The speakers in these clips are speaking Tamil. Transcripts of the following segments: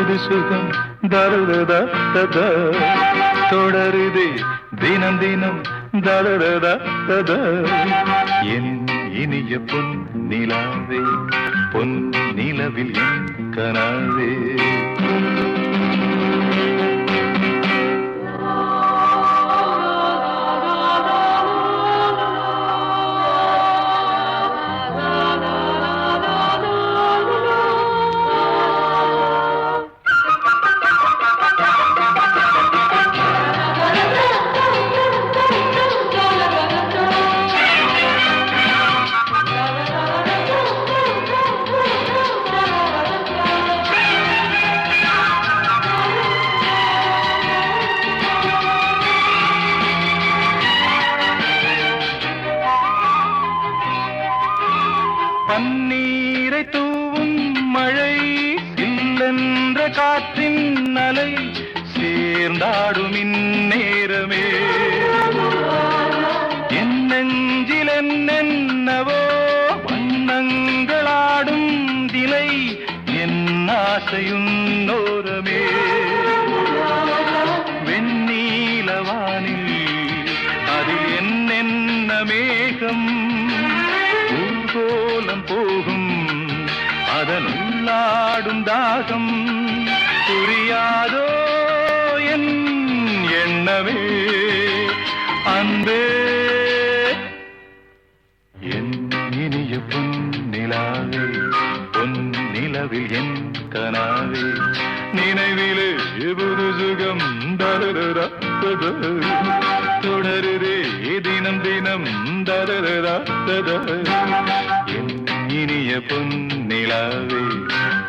புது சுகம் தருதா ததா தொடருதே தினம் தினம் தருதா ததா என் இனிய பொன் நிலாவே பொன் நிலவில் என் கனாவே பன்னீரை தூவும் மழை சில்லென்ற காற்றின் அலை சேர்ந்தாடும் இந்நேரமே என் நெஞ்சில் என்னென்னவோ வண்ணங்களாடும் திலை என் ஆசையுன்னோரமே வெண்ணீலவானில் அதில் என்னென்ன மேகம் கோலம் போகும் அதனுள்ளாடும் தாகம் புரியாதோ என் எண்ணமே அன்பே என் இனிய பொன் நிலாவே பொன் நிலவில் என் கனாவே நினைவிலே புது சுகம் தருதா தொடருதே தினம் தினம் தருதா என் இனிய பொன் நிலாவே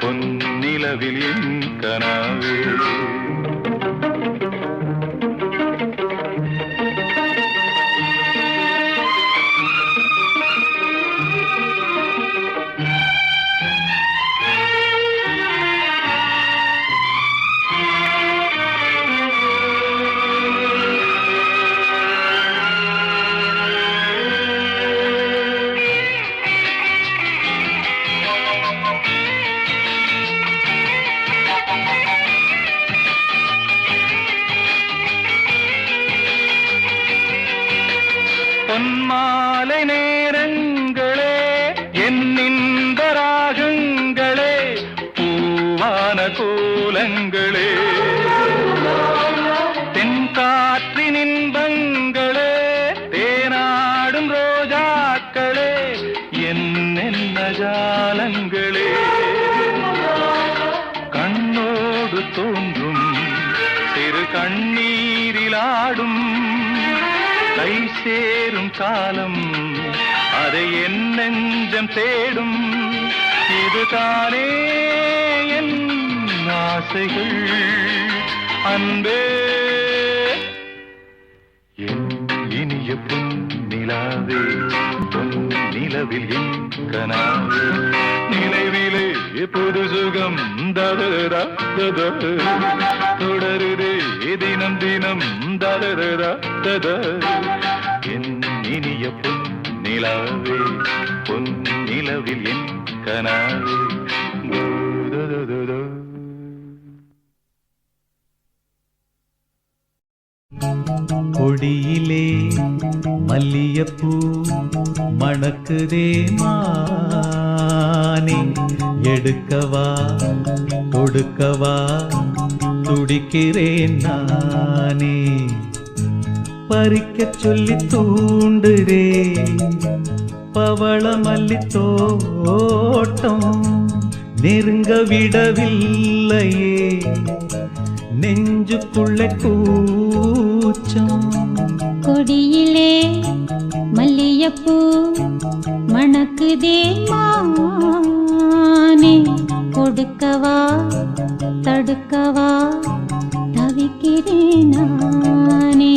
பொன் நிலவில் என் கனாவே பொன்மாலை நேரங்களே என்னின்ப ராகங்களே பூவான கோலங்களே தென்காற்றின் இன்பங்களே தேனாடும் ரோஜாக்களே என்னென்ன ஜாலங்களே கண்ணோடு தோன்றும் சிறு கண்ணீரிலாடும் கை சேரும் காலம் அதை என் நெஞ்சம் தேடும் இதுதானே என் ஆசைகள் அன்பே என் இனிய பொன் நிலாவே பொன் நிலவில் என் கனாவே நினைவிலே புது சுகம் தருதா தொடருதே தினம் தினம் தருதா என் இனிய பொன் நிலாவே பொன் நிலவில் என் கனாவே கொடியிலே மல்லியப்பூ மணக்குதே மானே எடுக்கவா கொடுக்கவா துடிக்கிறேன் நானே பறிக்கச் சொல்லி தூண்டுதே பவள மல்லி தோட்டம் நெருங்க விடவில்லையே நெஞ்சுக்குள்ளே கூச்சம் கொடியிலே மல்லியப்பூ மணக்குதே மானே கொடுக்கவா தடுக்கவா தவிக்கிறேன் நானே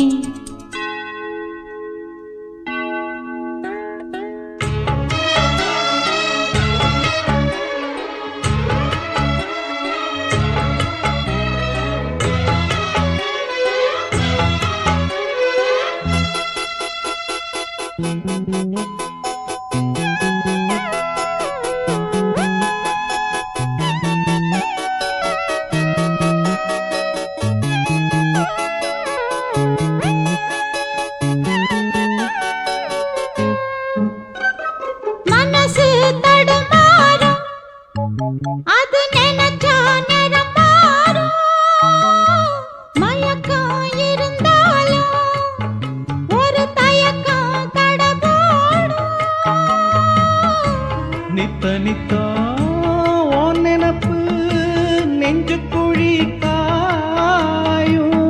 குழி காயும்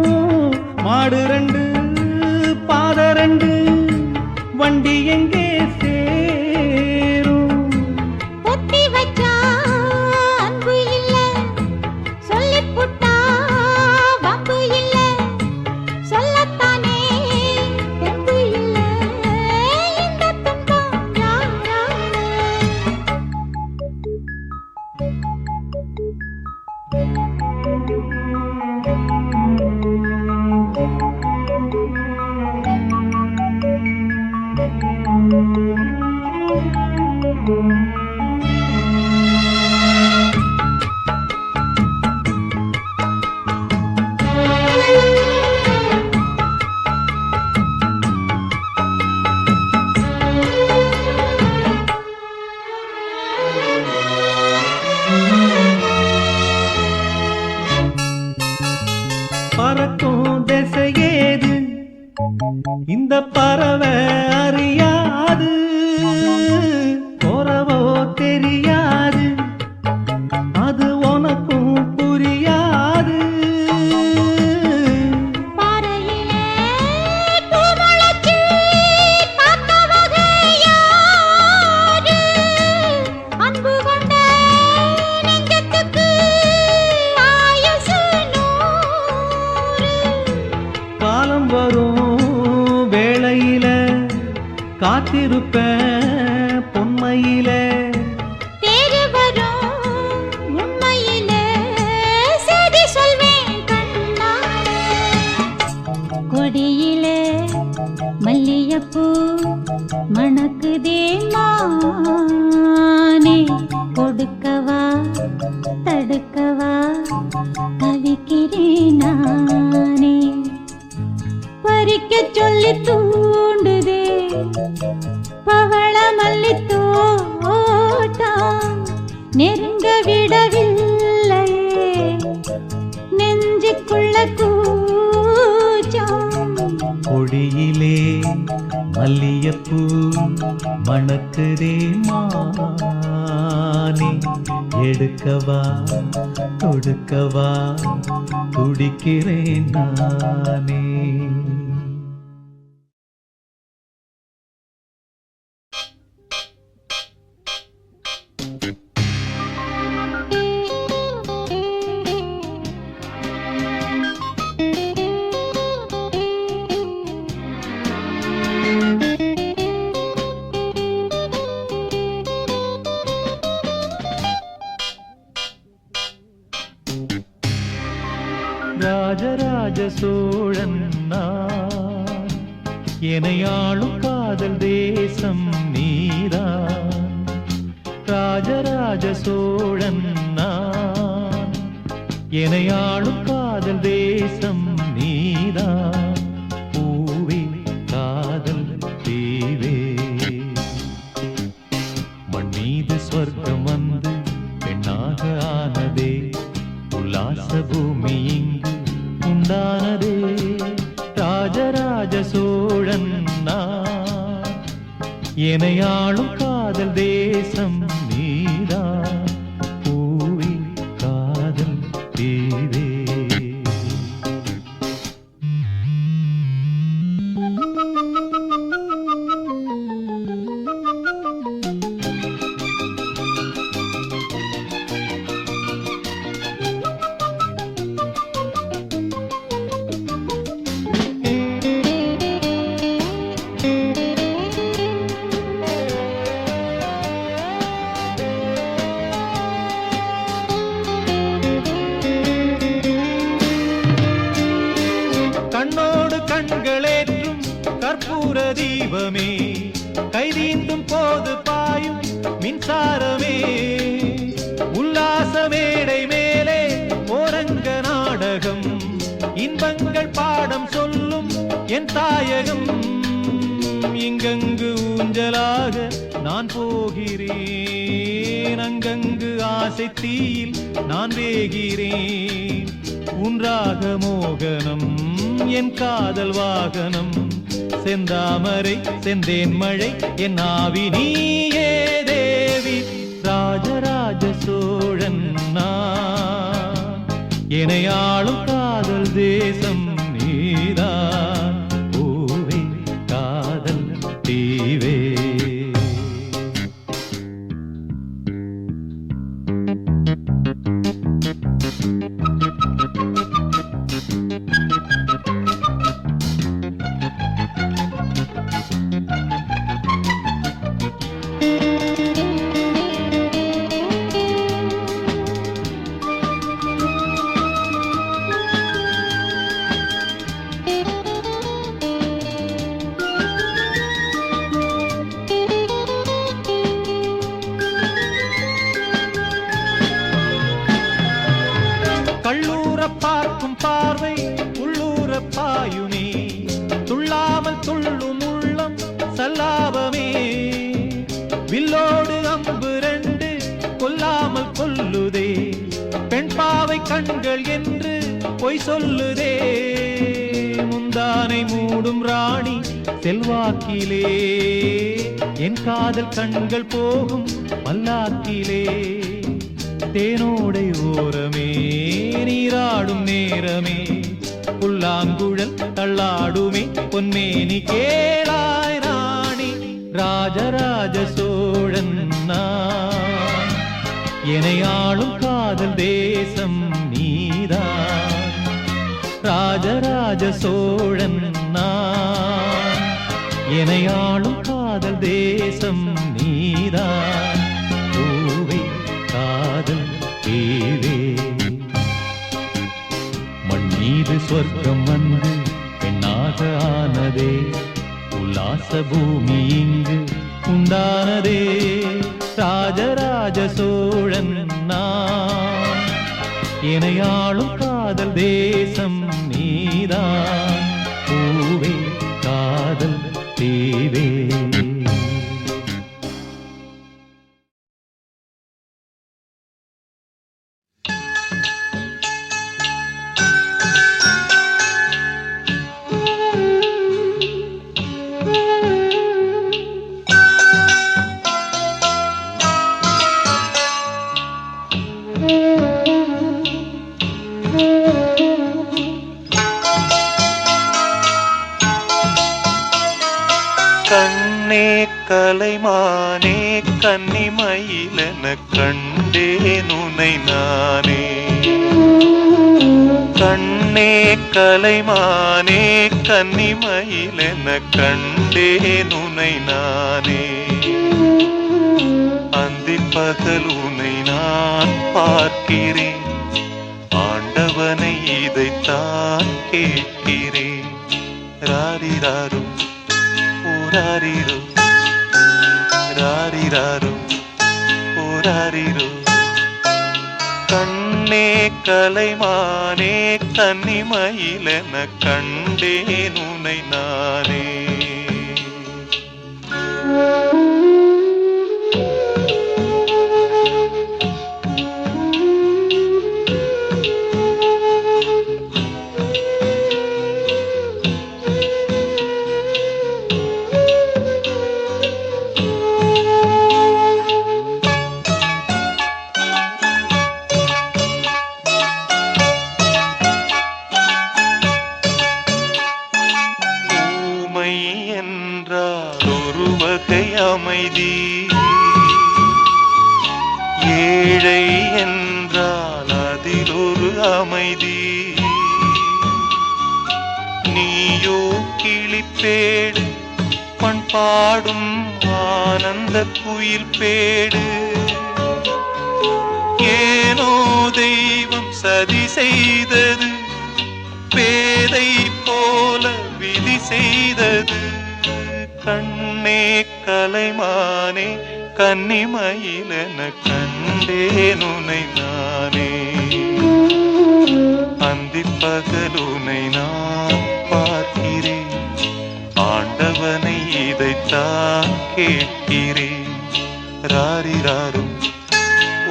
மாடு ரெண்டு பாத ரெண்டு வண்டி எங்கே சேரும் பொத்தி வச்சா அன்பு இல்ல சொல்லிப் புட்டா வம்பு இல்ல சொல்லத்தானே தெம்பு இல்ல இந்த துன்பம் யாரால பறக்கும் திசையேது இந்த பறவை அறியாது போறவோ தெரியாது அது உனக்கும் புரியாது பாறையிலே பூ முளைச்சு பார்த்தவக யாரு? அன்பு கொண்ட நெஞ்சத்துக்கு ஆயுசு 100. காலம் வரும் வேளையில காத்திருப்பேன் பொன்மையில தேறு வரும் உண்மையிலே செய்தி சொல்வேன் கண்ணாலே. கொடியிலே மல்லிகைப்பூ மணக்குதே மானே கொடுக்கவா தடுக்கவா தவிக்கிறேன் நானே பறிக்க சொல்லி தூண்டுதே பவள மல்லி தோட்டம் நெருங்க விடவில்லையே நெஞ்சுக்குள்ள கூச்சம் கொடியிலே மல்லியப்பூ மணக்குதே மானே எடுக்கவா தொடுக்கவா துடிக்கிறேன் நானே ராஜராஜ சோழன் நான் எனையாளும் காதல் தேசம் நீதான் ராஜராஜ சோழன் நான் எனையாளும் காதல் தேசம் நீதான் பூவே காதல் தீவே மண் மீது ஸ்வர்க்கம் வந்து பெண்ணாக ஆனதே உல்லாச பூமி இங்கு உண்டானதே ராஜராஜ சோழன் நான் எனையாளும் காதல் தேசம் நீதான் பூவே காதல் தீவே கண்ணோடு கண்களேற்றும் கற்பூர தீபமே கைதீண்டும் போது பாயும் மின்சாரமே உல்லாச மேடை மேலே ஓரங்க நாடகம் இன்பங்கள் பாடம் சொல்லும் என் தாயகம் இங்கங்கு ஊஞ்சலாக நான் போகிறேன் அங்கங்கு ஆசை தீயில் நான் வேகிறேன் உன்றாக மோகனம் என் காதல் வாகனம் செந்தாமரை செந்தேன் மழை என் ஆவி நீயே தேவி ராஜராஜ சோழன் நான் எனையாளும் காதல் தேசம் நீதான் பூவே காதல் தீவே. கள்ளூர பார்க்கும் பார்வை உள்ளூர பாயுமே, துள்ளாமல் துள்ளும் உள்ளம் சல்லாபமே. வில்லோடு அம்பு ரெண்டு கொல்லாமல் கொல்லுதே, பெண் பாவை கண்கள் என்று பொய் சொல்லுதே. முந்தானை மூடும் ராணி செல்வாக்கிலே, என் காதல் கண்கள் போகும் பல்லாக்கிலே. தேனோடை ஓரமே நீராடும் நேரமே, புல்லாங்குழல் தள்ளாடுமே பொன்மேனி கேளாய் ராணி. ராஜராஜ சோழன் நான், எனையாளும் காதல் தேசம் நீதான். ராஜராஜ சோழன் நான், எனையாளும் காதல் தேசம் நீதான் பூவே காதல் தீவே. மண் மீது சொர்க்கம் வந்து பெண்ணாக ஆனதே, உல்லாச பூமி இங்கு உண்டானதே. ராஜராஜ சோழன் நான், எனையாளும் காதல் தேசம் நீதான் பூவே காதல் தீவே. கண்ணே கலைமானே கன்னிமயிலென கண்டேன் உனை நானே. கண்ணே கலைமானே கன்னிமயிலென கண்டேன் உனை நானே. அந்திப் பகல் உனை நான் பார்க்கிறேன், ஆண்டவனை இதைத்தான் கேட்கிறேன். ராரிராரு ஓராரிரு ராரிராரு ஓராரிரு. கண்ணே கலைமானே கன்னிமயிலென கண்டேன் உனை நானே. அமைதி ஏழை என்றால் அதில் ஒரு அமைதி. நீயோ கிளிப்பேடு பண்பாடும் ஆனந்த குயில் பேடு. ஏனோ தெய்வம் சதி செய்தது, பேதை போல விதி செய்தது. கண்ணே கலைமானே கன்னிமயிலென கண்டேன் உனை நானே. அந்திப் பகல் உனை நான் பார்க்கிறேன், ஆண்டவனை இதைத்தான் கேட்கிறேன். ராரிராரு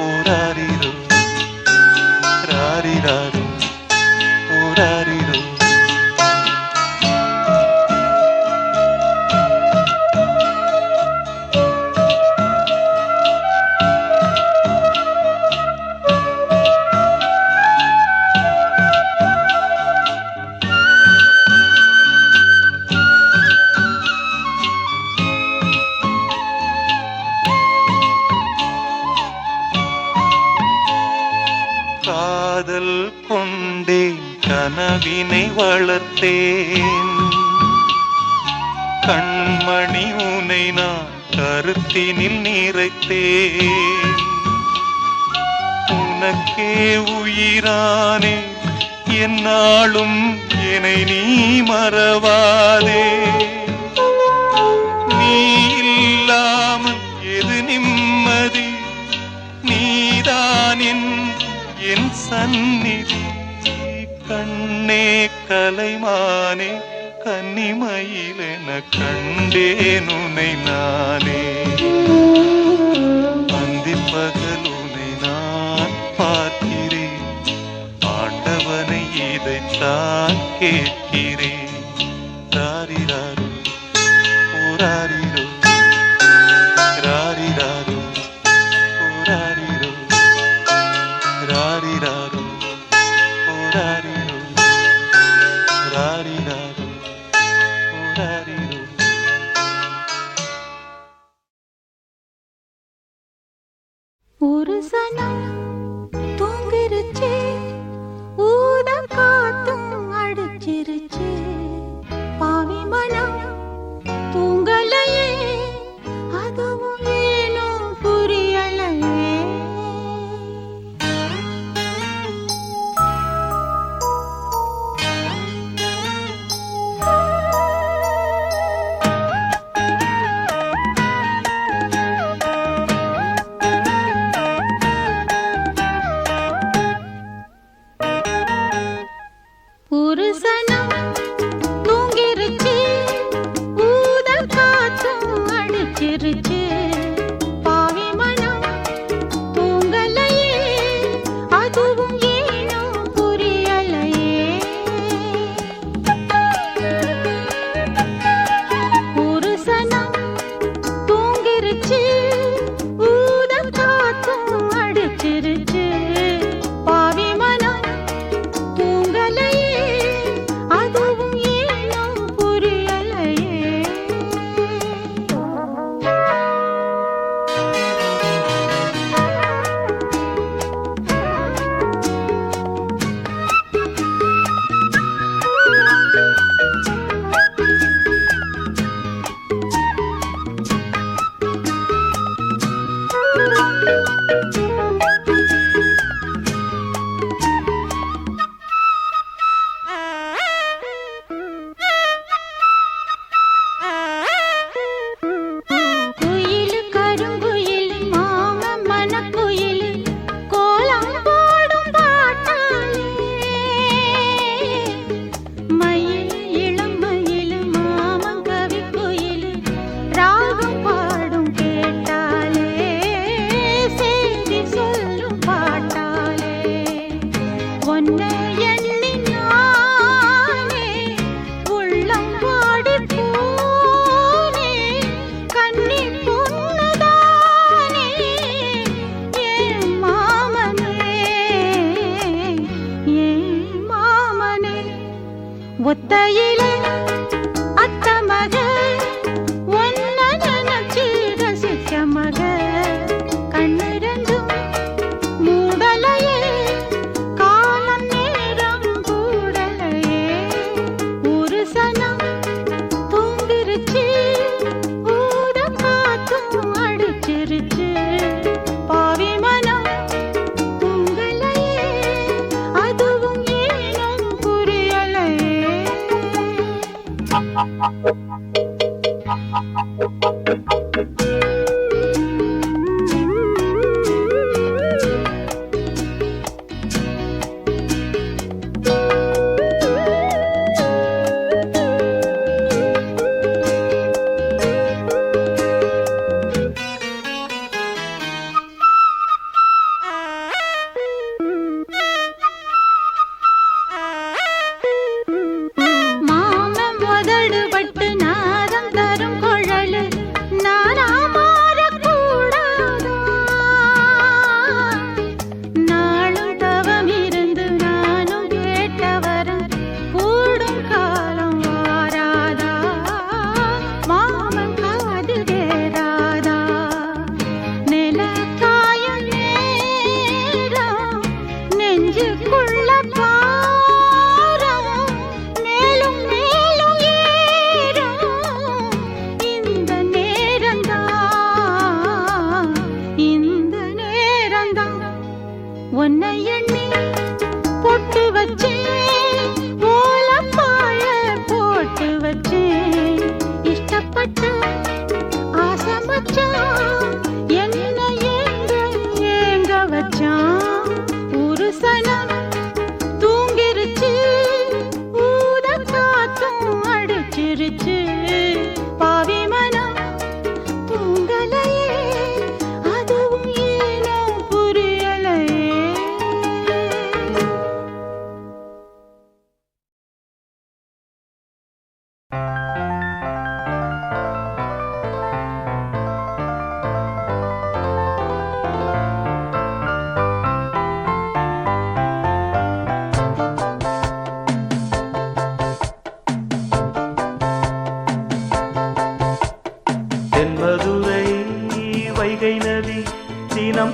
ஓராரிரு ராரிராரு ஓராரிரு. கொண்டேன் கனவினை வளர்த்தேன் கண்மணி உனை நான் கருத்தினில் நிறைத்தேன் உனக்கே உயிரானே என்னாலும் என்னை நீ மறவாதே நீ இல்லாமல் எது நிம்மதி நீதான் என் சந்நிதி கண்ணே கலைமானே கன்னிமயிலென கண்டேன் உனை நானே அந்திப்பகல் உனை நான் பார்க்கிறேன் ஆண்டவனை இதைத்தான் கேட்கிறேன் ராரிராரு ஓராரிரோ ராரிராரு ஓராரிரோ ராரிராரு ஓராரிரோ ராரிராரு ஓராரிரோ ஒரு சனம் தூங்கிருச்சு ஊத காத்தும் அடிச்சிருச்சு பாவி மனம் தூங்கலையே அதுவும் ஏனோ புரியலையே ஒரு சனம் தூங்கிருச்சு ஊத காத்தும் அடிச்சிருச்சு பாவி மனம் தூங்கலையே அதுவும் ஏனோ புரியலையே ஒரு சனம் தூங்கிருச்சு ஊத காத்தும் அடிச்சிருச்சு பாவி மனம் தூங்கலையே அதுவும் ஏனோ புரியலையே குயில் கருங்குயில் மாம மனக்குயில் கோலம் போடும் பாட்டாலே மயில் இளம் மயில் மாமன் கவிக்குயில் ராகம் பாடும் கேட்டாலே செய்தி சொல்லும் பாட்டாலே ஒன்னை எண்ணி நானே உள்ளம் வாடி போனே கண்ணி பொண்ணுதானே ஏன் மாமனே ஒத்தையிலே அத்த மக ஒன்ன நினைச்சு ரசிச்ச மக கண்ணிரண்டும் மூடலையே காலம் நேரம் கூடலையே ஒரு சனம் தூங்கிருச்சு ஊத காத்தும் அடிச்சிருச்சு பாவி மனம் தூங்கலையே அதுவும் ஏனும் புரியலையே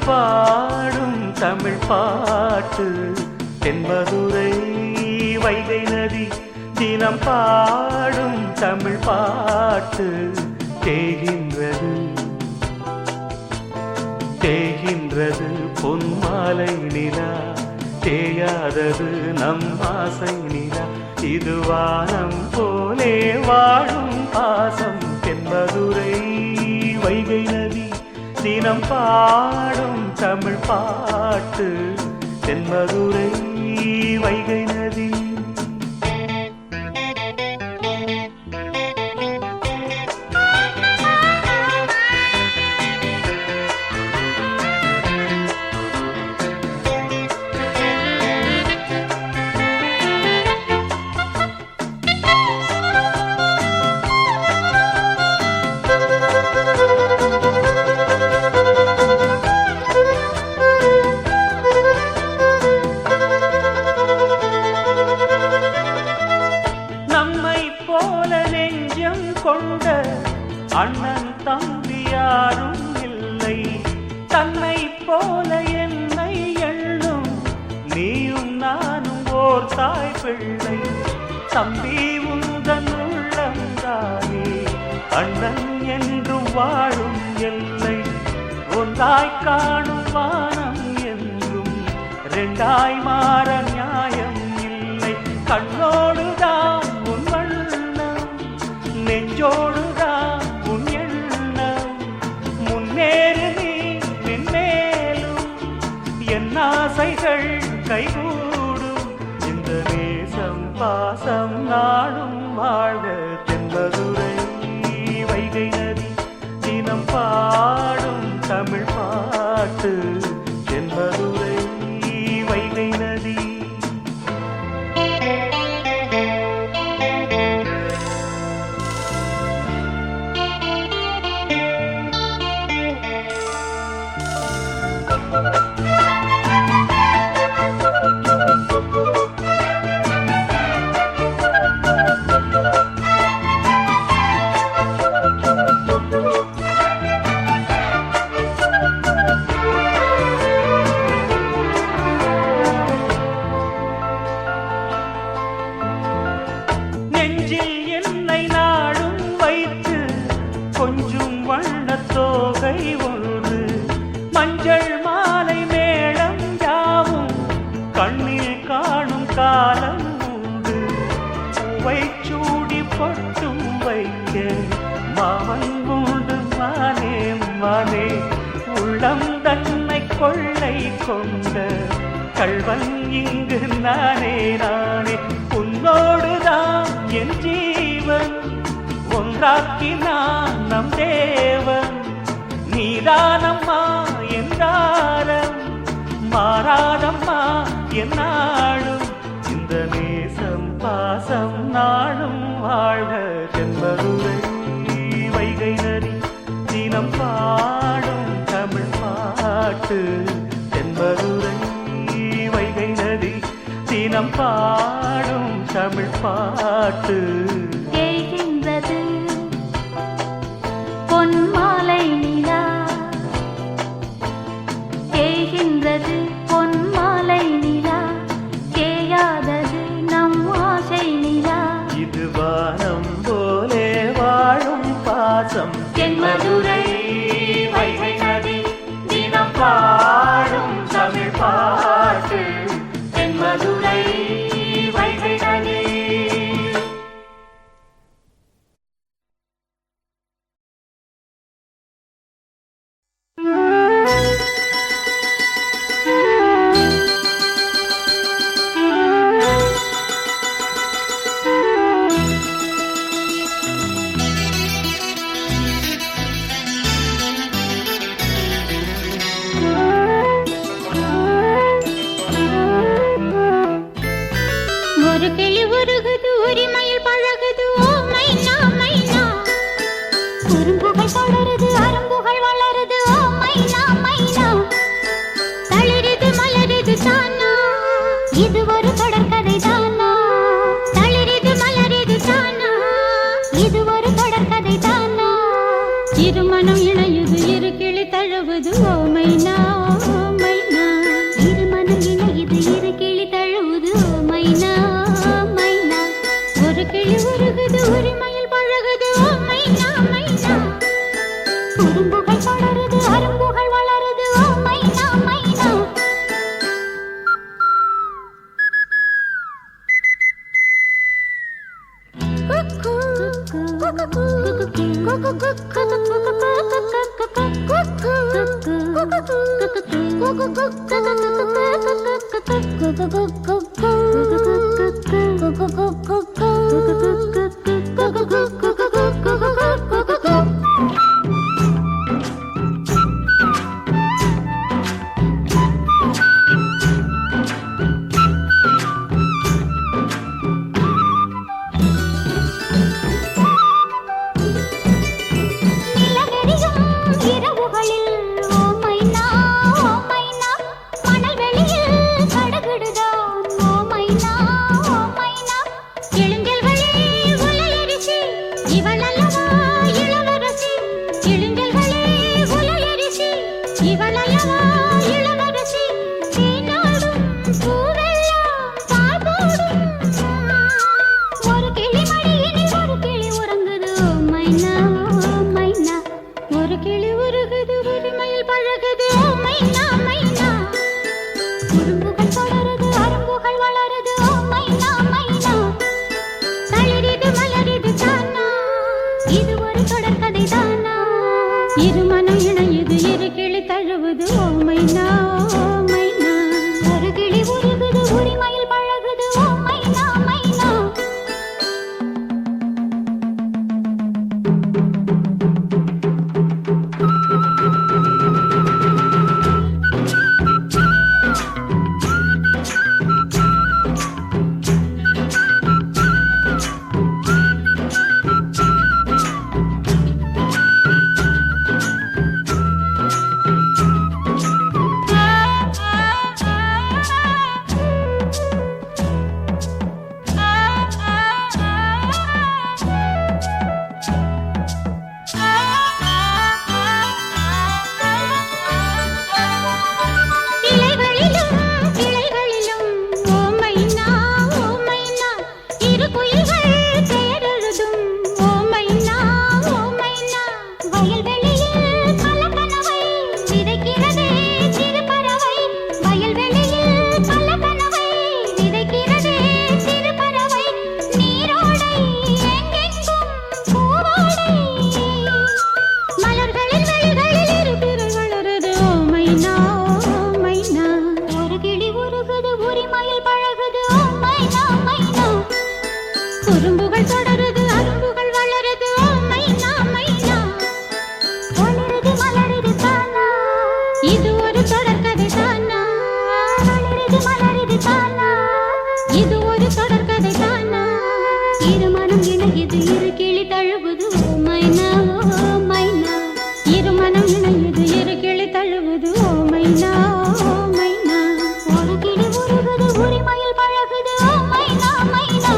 பாடும் தமிழ் பாட்டு தென்மதுரை வைகை நதி தினம் பாடும் தமிழ் பாட்டு தேகின்றது தேகின்றது பொன்மாலை நிலா தேயாதது நம் ஆசை நிலா இது வானம் போலே வாழும் பாசம் தென்மதுரை வைகை நதி தினம் பாடும் தமிழ் பாட்டு தென்மதுரை வைகை நதி கொண்ட அண்ணன் தம்பி யாரும் இல்லை தன்னை போல என்னை எண்ணும் நீயும் நானும் ஓர் தாய் பிள்ளை தம்பி உந்தன் உள்ளந்தானே அண்ணன் என்றும் வாழும் எல்லை ஒன்றாய் காணும் வானம் என்றும் ரெண்டாய் மாற நியாயம் இல்லை கண்ணோடுதான் உன் வண்ணம் நெஞ்சோடுதான் உன் எண்ணம் முன்னேறு நீ மென்மேலும் என் ஆசைகள் கைகூடும் இந்த நேசம் பாசம் நாடும் வாழ்க தென்மதுரை வைகை நதி தினம் பாடும் தமிழ் பாட்டு தென்மதுரை வைகை நதி நெஞ்சில் என்னை நாடும் வைத்து கொஞ்சம் வண்ணத்தோகை ஒன்று மஞ்சள் மாலை மேளம் யாவும் கண்ணில் காணும் காலம் உண்டு பூவை சூடி பொட்டும் வைக்க மாமன் உண்டு மானே மானே உள்ளம் தன்னை கொள்ளை கொண்ட கள்வன் இங்கு நானே நானே உன்னோடுதான் என் ஜீவன் ஒன்றாக்கினான் நம் தேவன் நீதானம்மா என்றாரம் மாறாதம்மா என்னாலும் இந்த நேசம் பாசம் நாளும் வாழ்க தென்மதுரை வைகை நதி தினம் பாடும் தமிழ் பாட்டு தென்மதுரை வைகை நதி தினம் பாடும் தமிழ் பாட்டு தேய்கின்றது பொன்மாலை நிலா தேய்கின்றது பொன்மாலை நிலா தேயாதது நம் ஆசை நிலா இது வானம் போலே வாழும் பாசம் தென்மதுரை வைகை நதி தினம் பாடும் தமிழ் பாட்டு தென்மதுரை வைகை நதி ஒரு கிளி உருகுது உரிமையில் பழகுது ஓ மைனா மைனா குறும்புகள் தொடருது அரும்புகள் வளருது ஓ மைனா மைனா தளிருது மலருது தானா இது ஒரு தொடர்கதை தானா தளிருது மலருது தானா இது ஒரு தொடர்கதை தானா இருமனம் இணையுது இரு கிளி தழுவுது ஓ மைனா மைனா மைனா ஒரு கிளி உருகுது உரிமையில் பழகுது ஓ மைனா மைனா குறும்புகள் தொடருது அரும்புகள் வளருது ஓ மைனா மைனா இருமனம் இணையுது இரு கிளி தழுவுது ஓ மைனா மைனா ஒரு கிளி உருகுது உரிமையில் பழகுது ஓ மைனா மைனா குறும்புகள் தொடருது அரும்புகள் வளருது ஓ மைனா மைனா வளருது மலருது தானா இது ஒரு தொடர்கதை தானா வளருது மலருது தானா இது ஒரு தொடர்கதை தானா இருமனம் இணையுது இரு கிளி தழுவுது ஓ மைனா இருமனம் இணையுது இரு கிளி தழுவுது ஓ மைனா ஒரு கிளி உருகுது உரிமையில் பழகுது ஓ மைனா மைனா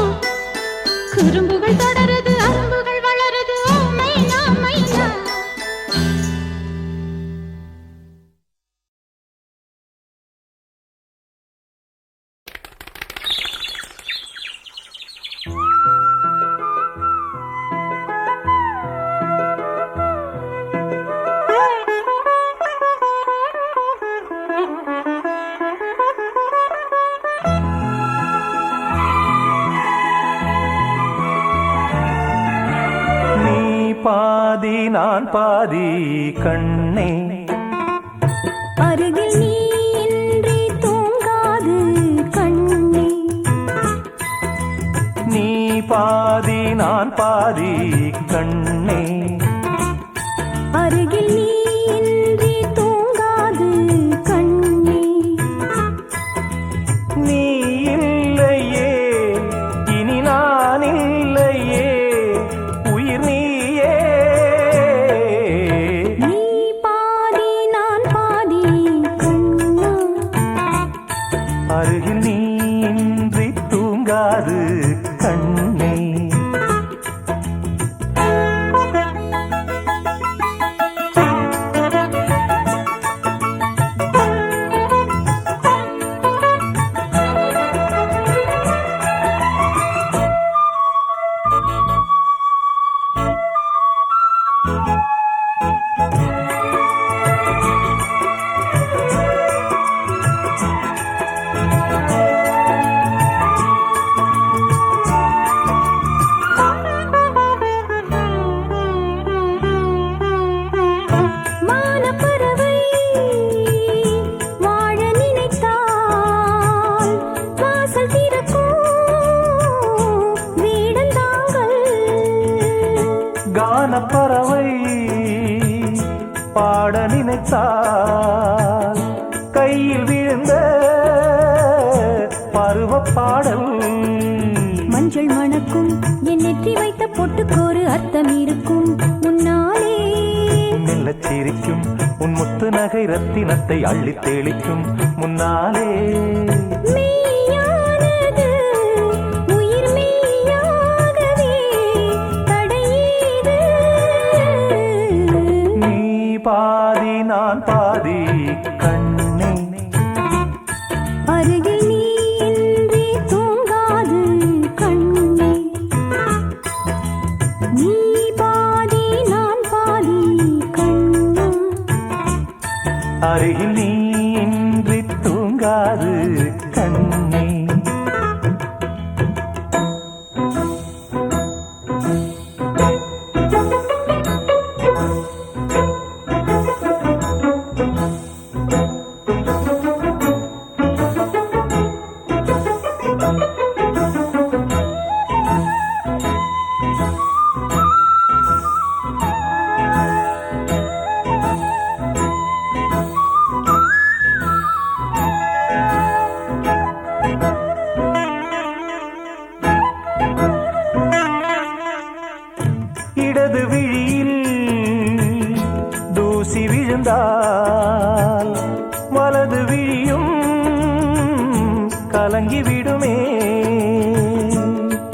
குறும்புகள் தொடருது அரும்புகள் வளருது ஓ மைனா மைனா பாதி நான் பாதி கண்ணே அருகில் நீ இன்றி தூங்காது கண்ணே நீ பாதி நான் பாதி கண்ணே அருகில் நீ இன்றி தூங்காது கண்ணே நீ இல்லையே இனி நான் இல்லையே உயிர் நீயே நீ பாதி நான் பாதி கண்ணா அருகில் நீ இன்றி தூங்காது கண்ணே வானப்பறவை பாட நினைத்தால் கையில் விழுந்த பருவ பாடல். மஞ்சள் மணக்கும் என் நெற்றி வைத்த பொட்டுக்கோரு அர்த்தம் இருக்கும் முன்னாலே. மெல்லச் சிரிக்கும் உன் முத்து நகை ரத்தினத்தை அள்ளித் தெளிக்கும் முன்னாலே. மெய்யானது உயிர் மெய்யாகவே தடையீது. நீ பாதி நான் பாதி கண்ணே. அருகில் நீ இன்றி தூங்காது கண்ணே. நீ பாதி நான் பாதி கண்ணா. அருகில் நீ இன்றி தூங்காது கண்ணே. இடது விழியில் தூசி விழுந்தால் வலது விழியும் கலங்கி விடுமே.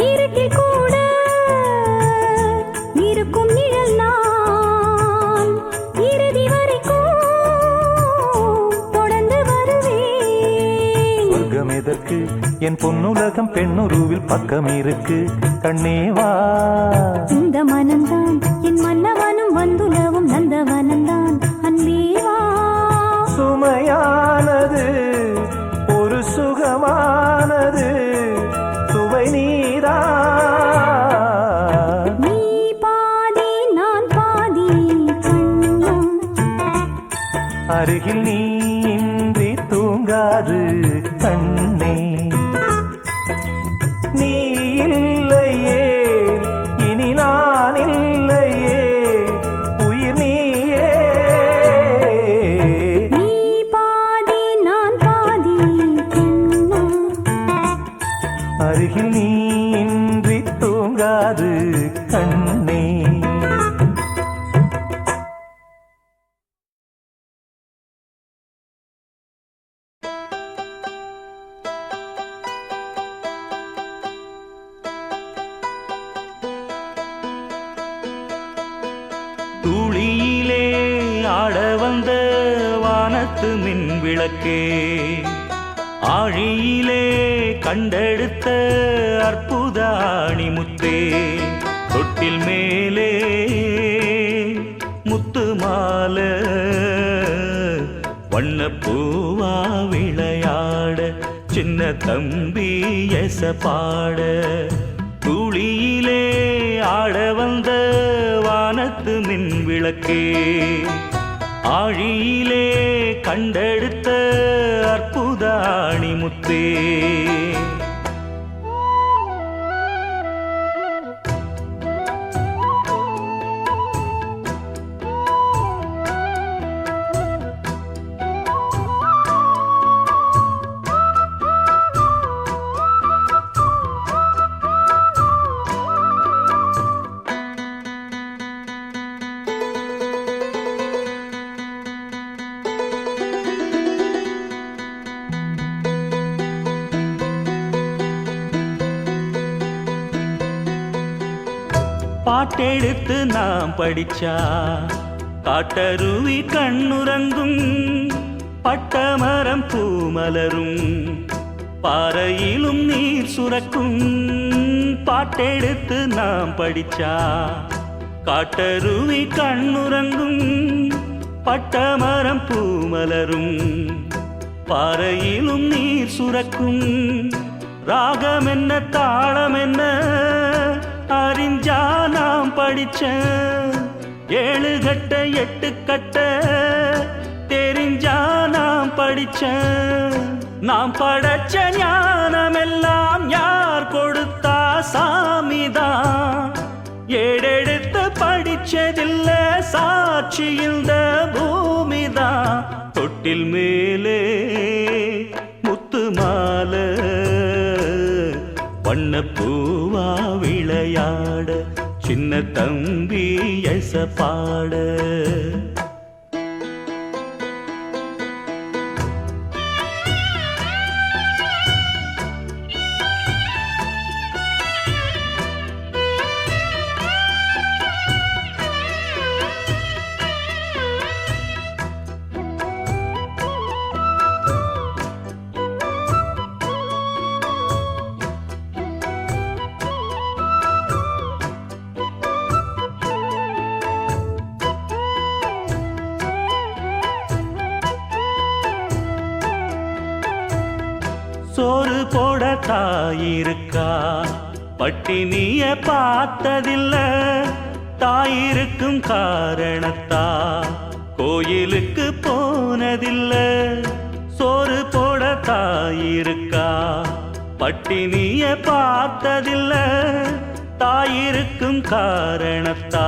இருட்டில் கூட இருக்கும் நிழல் நான் இறுதி வரைக்கும் தொடர்ந்து வருவேன். சொர்க்கம் எதற்கு என் பொன்னுலகம் பெண்ணுருவில் பக்கம் இருக்கு கண்ணேவா. இந்த மனம்தான் என் மன்னவனும் வந்துலவும் நந்தவனம்தான் அன்பேவா. சுமையானது ஒரு சுகமானது சுவை நீதான். நீ பாதி நான் பாதி கண்ணா. அருகில் நீ இன்றி தூங்காது கண்ணே. நீ இல்லையே இனி நான் இல்லையே உயிர் நீயே. நீ பாதி நான் பாதி கண்ணா. அருகில் நீ இன்றி தூங்காது கண்ணே. துளியிலே ஆட வந்த வானத்து மின் விளக்கே, ஆழியிலே கண்டெடுத்த அற்புத ஆணிமுத்தே, தொட்டில் மேலே முத்து மாலை வண்ணப்பூவா விளையாட சின்ன தம்பி எச பாட. துளியிலே ஆட வந்த வானத்து மின் விளக்கே, ஆழியிலே கண்டெடுத்த அற்புத ஆணிமுத்தே. பாட்டெடுத்து நாம் படிச்சா காட்டருவி கண்ணுறங்கும், பட்டமரம் பூமலரும், பாறையிலும் நீர் சுரக்கும். பாட்டெடுத்து நாம் படிச்சா காட்டருவி கண்ணுறங்கும், பட்டமரம் பூமலரும், பாறையிலும் நீர் சுரக்கும். ராகம் என்ன தாளம் என்ன அறிஞ்சா நாம் படிச்ச, 7 கட்ட 8 கட்ட தெரிஞ்சா நாம் படிச்ச. நாம் படைச்ச ஞானமெல்லாம் யார் கொடுத்தா? சாமிதான். ஏடெடுத்து படிச்ச போச்சு இந்த பூமிதான் தொட்டில் மேலே முத்து மாலை வண்ண பூவா விளையாட சின்ன தம்பி எச பாட சோறு போட தாயிருக்கா பட்டினிய பார்த்ததில்ல தாயிருக்கும் காரணத்தா கோயிலுக்கு போனதில்ல சோறு போட தாயிருக்கா பட்டினிய பார்த்ததில்ல தாயிருக்கும் காரணத்தா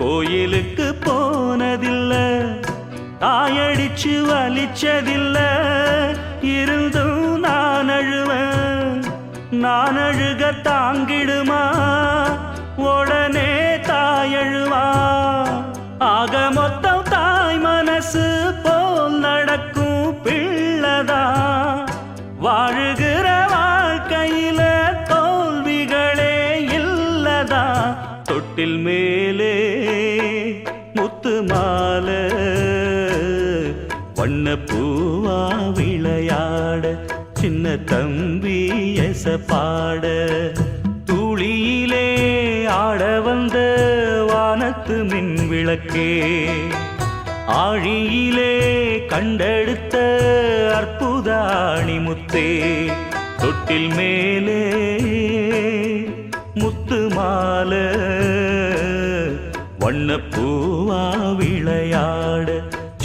கோயிலுக்கு போனதில்ல தாயடிச்சு வலிச்சதில்ல இருந்தும் நான் அழுவேன் நான் அழுக தாங்கிடுமா உடனே தாயழுவா ஆக மொத்தம் தாய் மனசு போல் நடக்கும் பிள்ளதா வாழுகிற வாழ்க்கையில தோல்விகளே இல்லதா தொட்டில் மேலே முத்து மாலை வண்ண பூவா விளையாட சின்ன தம்பி எச பாட தூளியிலே ஆட வந்த வானத்து மின் விளக்கே ஆழியிலே கண்டெடுத்த அற்புதாணி முத்தே தொட்டில் மேலே முத்து மாலை வண்ண பூவா விளையாட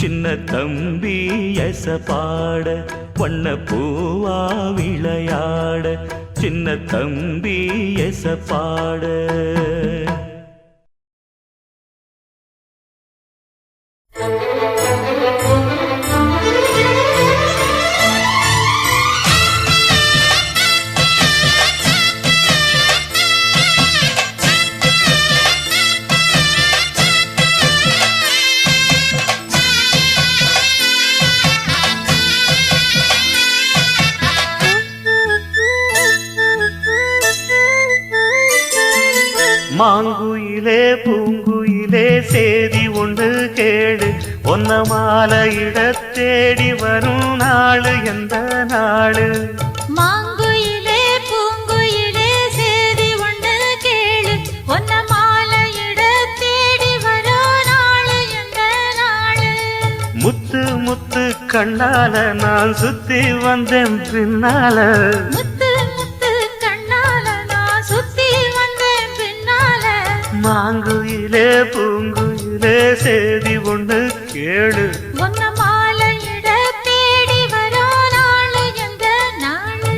சின்ன தம்பி எச பாட வண்ண பூவா விளையாட சின்ன தம்பி எச பாட மாங்குயிலே பூங்குயிலே சேதி ஒன்று கேடு ஒன்ன மாலையிட தேடி வரும் நாளு எந்த நாளு மாங்குயிலே பூங்குயிலே சேதி ஒன்று கேளு ஒன்ன மாலையிட தேடி வரும் நாளு எந்த நாளு முத்து முத்து கண்ணால நான் சுத்தி வந்தேன் பின்னால முத்து முத்து கண்ணால நான் சுத்தி வந்தேன் பின்னால மாங்குயிலே பூங்குயிலே சேதி ஒன்று கேளு ஒன்ன மாலையிட தேடி வரும் நாளு எந்த நாளு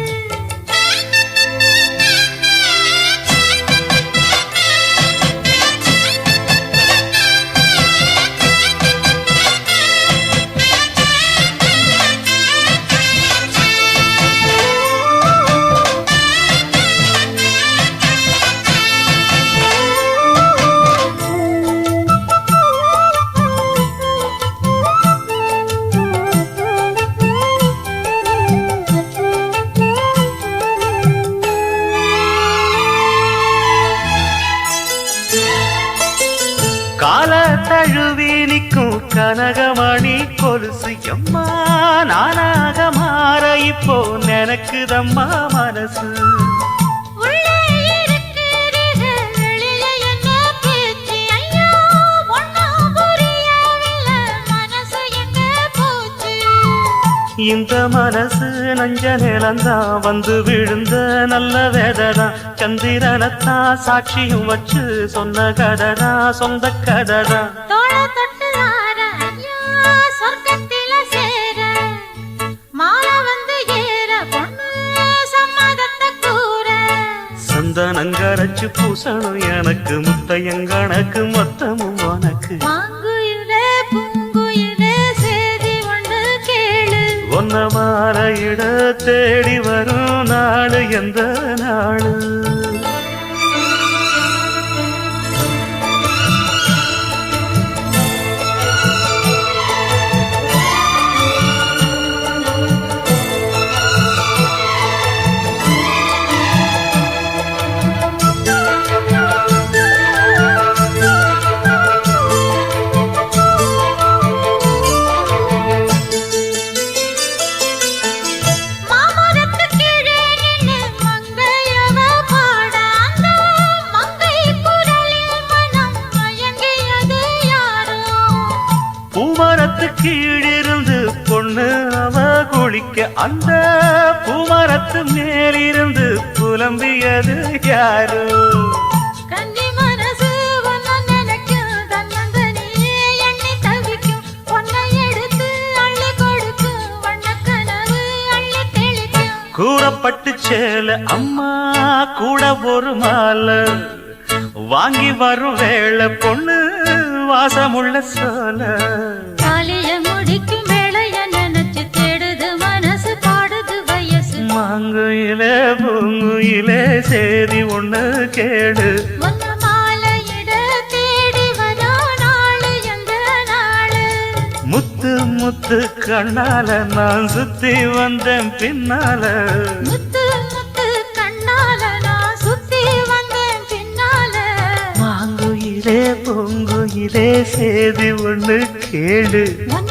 கால தழுவி நிற்கும் கனகமணி கொலுசு எம்மா நானாக மாற இப்போ நினைக்குதம்மா மனசு உள்ளே இருக்கிறீர்கள் வெளியில என்ன பேச்சு ஐயோ ஒண்ணும் புரியவில்லை மனசு எங்க போச்சு இந்த மனசு நஞ்ச நிலந்தான் வந்து விழுந்த நல்ல வேததான் சந்திரனத்தான் சாட்சியும் வச்சு சொன்ன கததான் சொந்த கததான் தோள தொட்டு ஆற ஐயா சொர்க்கத்தில சேர மாலை வந்து ஏற பொண்ணு சம்மதத்தை கூற சந்தனங்கரைச்சு பூசணும் எனக்கு முத்தையங்கணக்கு மொத்தமும் உனக்கு மாங்குயிலே உன்ன மாலையிட தேடி வரும் நாடு எந்த நாடு பூமரத்து கீழிருந்து பொண்ணு அவ குளிக்க அந்த பூமரத்து மேலிருந்து புலம்பியது யாரு கன்னி மனசு ஒன்ன நினைக்கும் தன்னந்தனியே எண்ணி தவிக்கும் ஒன்னை எடுத்து அள்ளி கொடுக்கும் வண்ணக்கனவு அள்ளி தெளிக்கும் கூறப்பட்டு சேல அம்மா கூட ஒரு மாலை வாங்கி வரும் வேளை பொண்ணு வாசமுள்ள சோல காலிய முடிக்கும் வேளைய நினைச்சு தேடுது மனசு பாடுது வயசு மாங்குயிலே பூங்குயிலே சேதி ஒண்ணு கேடு ஒன்ன மாலையிட தேடி வரா நாளு எந்த நாளு முத்து முத்து கண்ணால நான் சுத்தி வந்தேன் பின்னால முத்து முத்து கண்ணால நான் சுத்தி வந்தேன் பின்னால மாங்குயிலே பூங்குயிலே சேதி ஒண்ணு கேடு ஒன்ன